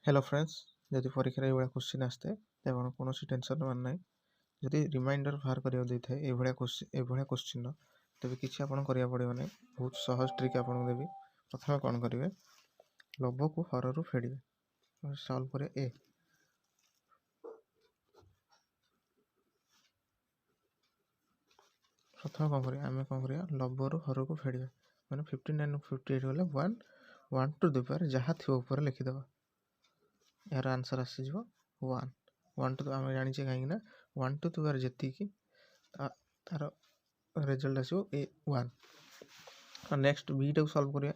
Hello friends जदि परीक्षा ये क्वेश्चन आसते आप कौन टेंशन मान ना जदि रिमाइंडर बाहर करा था ये क्वेश्चन तेज किसी आप पड़ो ना बहुत सहज ट्रिक आपको देवी। प्रथम कौन करेंगे लव को हर रू फेड़े सल्व कर ए प्रथम कौन करें आम कौन करा लव रू हर को फेड़े मैंने 59 58 गले 1 1 टू द पावर जहाँ थी ऊपर लिखिदेव यार आंसर आसीज 1 1 टू आम जाने कहीं 1 टू द पावर जी तार रिजल्ट आसो ए 1 नेक्स्ट बी टाक सल्व करिया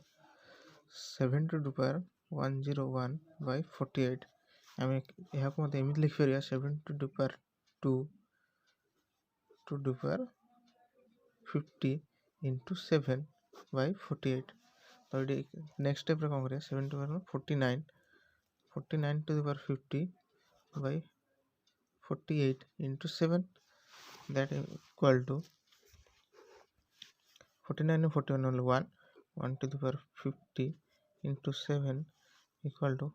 7 टू द पावर 101 बाय 48 आम यहाँ को मतलब एमती लिखिपर 7 to the power 2 to the power 50 into 7 by 48 तो ये नेक्स्ट स्टेप कौन करिया 7 to power 49 49 to the power 50 by 48 into 7 that equal to 49 and 41 only 1 to the power 50 into 7 equal to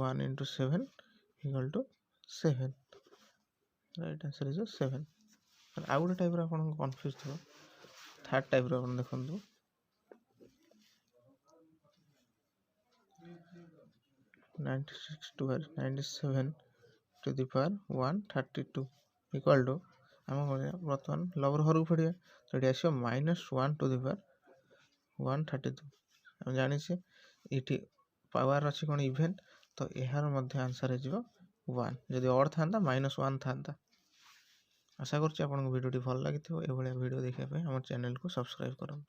1 into 7 equal to 7 right answer is 7 ଆଉ ଗୋଟେ type ର ଆପଣଙ୍କୁ confuse ଥିବ third type ର ଆପଣ ଦେଖନ୍ତୁ 96 to 97 to the power 132 equal to आम बर्तमान लवर हर को फेड़े तो ये आस -1 टू द पावर 132 आम जाने ये पावर अच्छी कौन इवेंट तो यार आंसर हो 1 जदि ऑड था -1 था। आशा करुँच आपको वीडियो भल लगी ये वीडियो देखा आम चैनल को सब्सक्राइब करूँ।